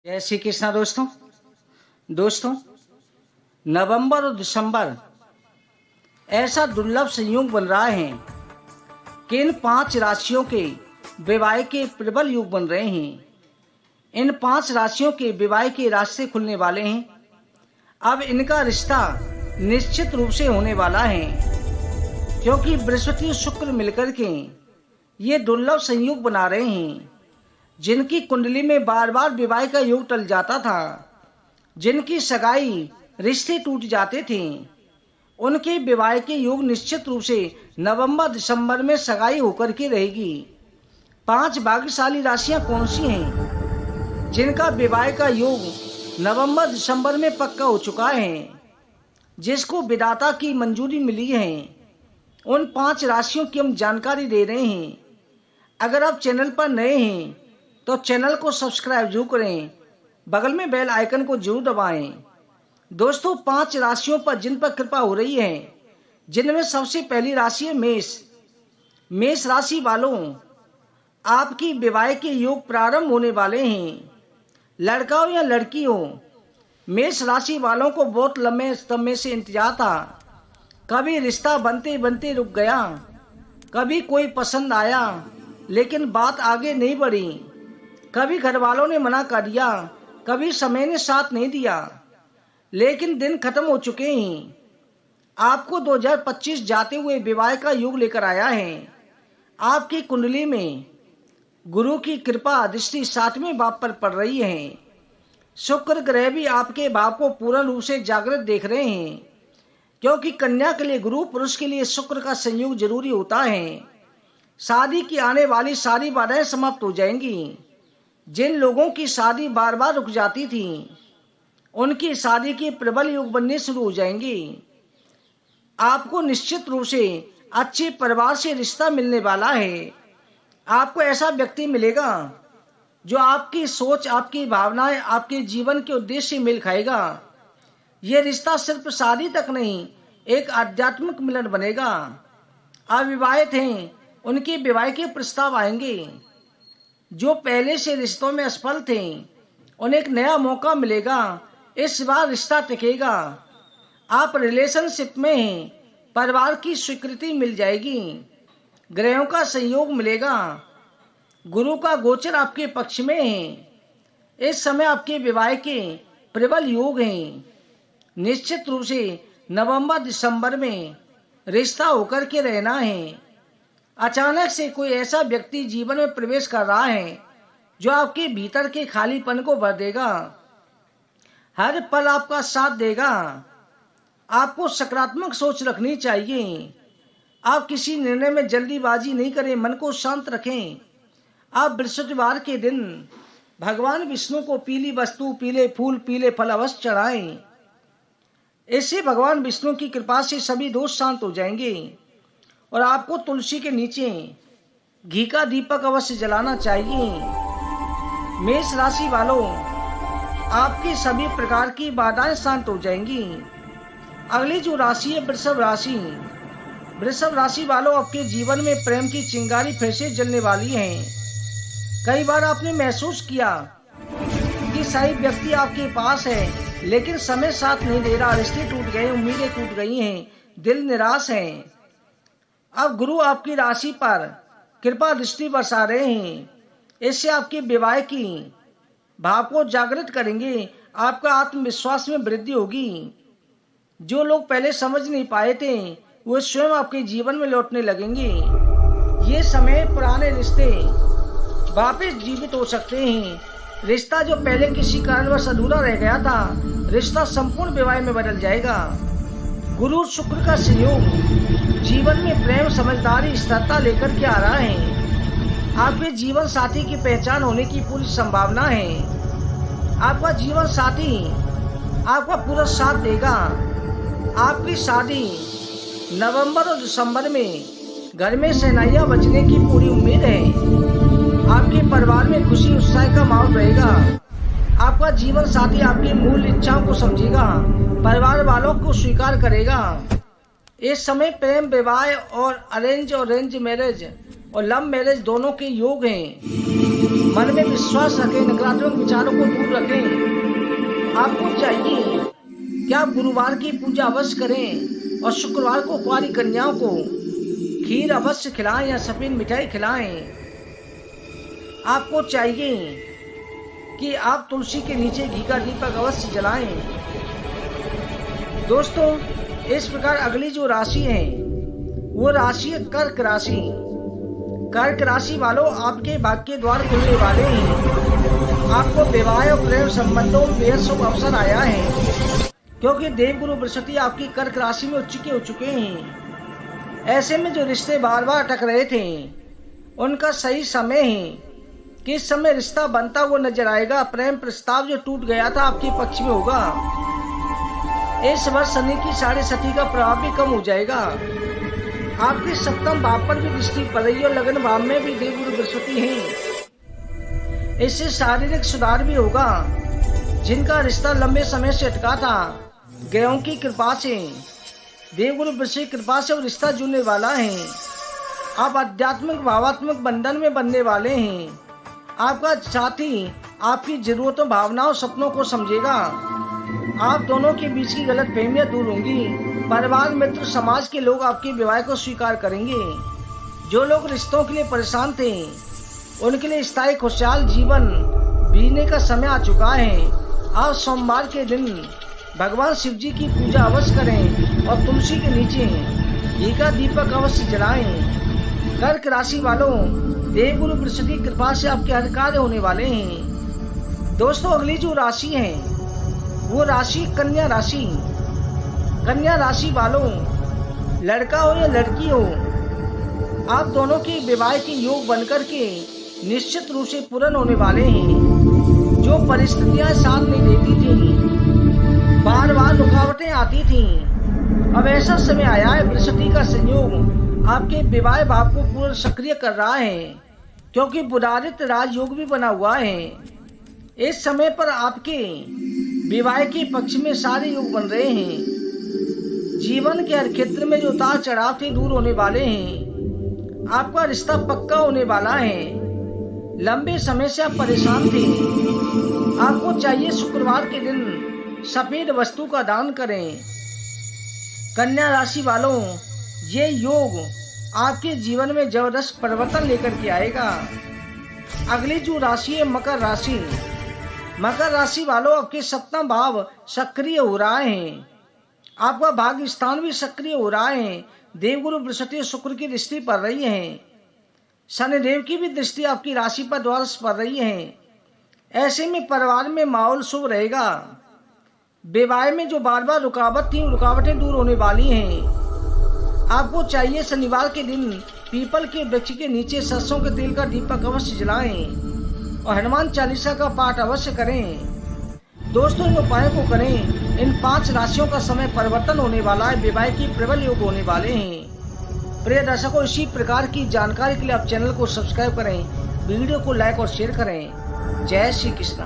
जय श्री कृष्णा दोस्तों नवंबर और दिसंबर ऐसा दुर्लभ संयोग बन रहा है कि इन 5 राशियों के विवाह के प्रबल योग बन रहे हैं। इन 5 राशियों के विवाह के रास्ते खुलने वाले हैं। अब इनका रिश्ता निश्चित रूप से होने वाला है, क्योंकि बृहस्पति और शुक्र मिलकर के ये दुर्लभ संयोग बना रहे हैं। जिनकी कुंडली में बार बार विवाह का योग टल जाता था, जिनकी सगाई रिश्ते टूट जाते थे, उनके विवाह के योग निश्चित रूप से नवंबर दिसंबर में सगाई होकर के रहेगी। 5 भाग्यशाली राशियां कौन सी हैं जिनका विवाह का योग नवंबर दिसंबर में पक्का हो चुका है, जिसको विधाता की मंजूरी मिली है? उन 5 राशियों की हम जानकारी दे रहे हैं। अगर आप चैनल पर नए हैं तो चैनल को सब्सक्राइब जरूर करें, बगल में बेल आइकन को जरूर दबाएं। दोस्तों, 5 राशियों पर जिन पर कृपा हो रही है, जिनमें सबसे पहली राशि है मेष राशि वालों, आपकी विवाह के योग प्रारंभ होने वाले हैं। लड़का हो या लड़की हो, मेष राशि वालों को बहुत लंबे समय से इंतजार था। कभी रिश्ता बनते बनते रुक गया, कभी कोई पसंद आया लेकिन बात आगे नहीं बढ़ी, कभी घर वालों ने मना कर दिया, कभी समय ने साथ नहीं दिया, लेकिन दिन खत्म हो चुके हैं। आपको 2025 जाते हुए विवाह का योग लेकर आया है। आपकी कुंडली में गुरु की कृपा दृष्टि 7वें भाव पर पड़ रही है। शुक्र ग्रह भी आपके भाव को पूर्ण रूप से जागृत देख रहे हैं, क्योंकि कन्या के लिए गुरु, पुरुष के लिए शुक्र का संयोग जरूरी होता है। शादी की आने वाली सारी बाधाएं समाप्त हो जाएंगी। जिन लोगों की शादी बार बार रुक जाती थी, उनकी शादी के प्रबल योग बनने शुरू हो जाएंगे। आपको निश्चित रूप से अच्छे परिवार से रिश्ता मिलने वाला है। आपको ऐसा व्यक्ति मिलेगा जो आपकी सोच, आपकी भावनाएं, आपके जीवन के उद्देश्य से मेल खाएगा। ये रिश्ता सिर्फ शादी तक नहीं, एक आध्यात्मिक मिलन बनेगा। अविवाहित हैं, उनके विवाह के प्रस्ताव आएंगे। जो पहले से रिश्तों में असफल थे, उन्हें एक नया मौका मिलेगा। इस बार रिश्ता टिकेगा। आप रिलेशनशिप में हैं, परिवार की स्वीकृति मिल जाएगी। ग्रहों का संयोग मिलेगा। गुरु का गोचर आपके पक्ष में है। इस समय आपके विवाह के प्रबल योग हैं। निश्चित रूप से नवंबर दिसंबर में रिश्ता होकर के रहना है। अचानक से कोई ऐसा व्यक्ति जीवन में प्रवेश कर रहा है जो आपके भीतर के खालीपन को भर देगा, हर पल आपका साथ देगा। आपको सकारात्मक सोच रखनी चाहिए। आप किसी निर्णय में जल्दीबाजी नहीं करें, मन को शांत रखें। आप बृहस्पतिवार के दिन भगवान विष्णु को पीली वस्तु, पीले फूल, पीले फल अवश्य चढ़ाएं। इससे भगवान विष्णु की कृपा से सभी दोष शांत हो जाएंगे। और आपको तुलसी के नीचे घी का दीपक अवश्य जलाना चाहिए। मेष राशि वालों, आपकी सभी प्रकार की बाधाएं शांत हो जाएंगी। अगली जो राशि है वृषभ राशि। वृषभ राशि वालों, आपके जीवन में प्रेम की चिंगारी फिर से जलने वाली है। कई बार आपने महसूस किया कि सही व्यक्ति आपके पास है, लेकिन समय साथ नहीं दे रहा। रिश्ते टूट गए, उम्मीदें टूट गई हैं, दिल निराश है। अब गुरु आपकी राशि पर कृपा दृष्टि बरसा रहे हैं। इससे आपके विवाह की भाव को जागृत करेंगे। आपका आत्मविश्वास में वृद्धि होगी। जो लोग पहले समझ नहीं पाए थे, वो स्वयं आपके जीवन में लौटने लगेंगे। ये समय पुराने रिश्ते वापस जीवित हो सकते हैं। रिश्ता जो पहले किसी कारणवश अधूरा रह गया था, रिश्ता संपूर्ण विवाह में बदल जाएगा। गुरु शुक्र का संयोग जीवन में प्रेम, समझदारी, स्थिरता लेकर के आ रहा है। आपके जीवन साथी की पहचान होने की पूरी संभावना है। आपका जीवन साथी आपका पूरा साथ देगा। आपकी शादी नवंबर और दिसंबर में घर में शहनाइयां बजने की पूरी उम्मीद है। आपके परिवार में खुशी उत्साह का माहौल रहेगा। आपका जीवन साथी आपकी मूल इच्छाओं को समझेगा, परिवार वालों को स्वीकार करेगा। इस समय प्रेम विवाह और अरेंज मैरिज और लव मैरिज दोनों के योग हैं। मन में विश्वास रखें, नकारात्मक विचारों को दूर रखें। आपको चाहिए कि आप गुरुवार की पूजा अवश्य करें और शुक्रवार को कुंवारी कन्याओं को खीर अवश्य खिलाएं या सफेद मिठाई खिलाएं। आपको चाहिए कि आप तुलसी के नीचे घी का दीपक अवश्य जलाएं। दोस्तों, इस प्रकार अगली जो राशि है वो राशि है कर्क राशि। कर्क राशि वालों, आपके भाग्य के द्वार खुलने वाले हैं। आपको विवाह और प्रेम संबंधों में बेहद शुभ अवसर आया है, क्योंकि देवगुरु बृहस्पति आपकी कर्क राशि में उच्च हो चुके हैं। ऐसे में जो रिश्ते बार बार अटक रहे थे उनका सही समय है कि इस समय रिश्ता बनता हुआ नजर आएगा। प्रेम प्रस्ताव जो टूट गया था आपके पक्ष में होगा। इस वर्ष शनि की 6.5 का प्रभाव भी कम हो जाएगा। आपके सप्तम भाव पर भी दृष्टि पड़ रही है और लगन भाव में भी देवगुरु बृहस्पति हैं। इससे शारीरिक सुधार भी होगा। जिनका रिश्ता लंबे समय से अटका था, ग्रहों की कृपा से, देवगुरु बृहस्पति की कृपा से वो रिश्ता जुड़ने वाला है। आप आध्यात्मिक भावात्मक बंधन में बनने वाले हैं। आपका साथी आपकी जरूरतों, भावनाओं, सपनों को समझेगा। आप दोनों के बीच की गलत फहमियां दूर होंगी। परिवार, मित्र, समाज के लोग आपके विवाह को स्वीकार करेंगे। जो लोग रिश्तों के लिए परेशान थे उनके लिए स्थायी खुशहाल जीवन बीतने का समय आ चुका है। आप सोमवार के दिन भगवान शिव जी की पूजा अवश्य करें और तुलसी के नीचे घी का दीपक अवश्य जलाएं। कर्क राशि वालों, देवगुरु बृहस्पति की कृपा से आपके हर कार्य होने वाले हैं। दोस्तों, अगली जो राशि है वो राशि कन्या राशि। कन्या राशि वालों, लड़का हो या लड़की हो, आप दोनों के विवाह के योग बनकर के निश्चित रूप से पूर्ण होने वाले हैं। जो परिस्थितियां साथ नहीं देती थी, बार बार रुकावटें आती थी, अब ऐसा समय आया है बृहस्पति का संयोग आपके विवाह भाव को पूर्ण सक्रिय कर रहा है, क्योंकि बुधादित्य राजयोग भी बना हुआ है। इस समय पर आपके विवाह के पक्ष में सारे योग बन रहे हैं। जीवन के हर क्षेत्र में जो उतार चढ़ाव थे दूर होने वाले हैं। आपका रिश्ता पक्का होने वाला है। लंबे समय से आप परेशान थे। आपको चाहिए शुक्रवार के दिन सफेद वस्तु का दान करें। कन्या राशि वालों, ये योग आपके जीवन में जबरदस्त परिवर्तन लेकर के आएगा। अगली जो राशि है मकर राशि। मकर राशि वालों, आपके सप्तम भाव सक्रिय हो रहा है। आपका भाग्य स्थान भी सक्रिय हो रहा है। देवगुरु बृहस्पति शुक्र की दृष्टि पड़ रही है। शनिदेव की भी दृष्टि आपकी राशि पर द्वारा पड़ रही है। ऐसे में परिवार में माहौल शुभ रहेगा। विवाह में जो बार बार रुकावट थी, रुकावटें दूर होने वाली हैं। आपको चाहिए शनिवार के दिन पीपल के वृक्ष के नीचे सरसों के तेल का दीपक अवश्य जलाएं और हनुमान चालीसा का पाठ अवश्य करें। दोस्तों, इन उपायों को करें। इन 5 राशियों का समय परिवर्तन होने वाला है। विवाह की प्रबल योग होने वाले हैं। प्रिय दर्शकों, इसी प्रकार की जानकारी के लिए आप चैनल को सब्सक्राइब करें, वीडियो को लाइक और शेयर करें। जय श्री कृष्ण।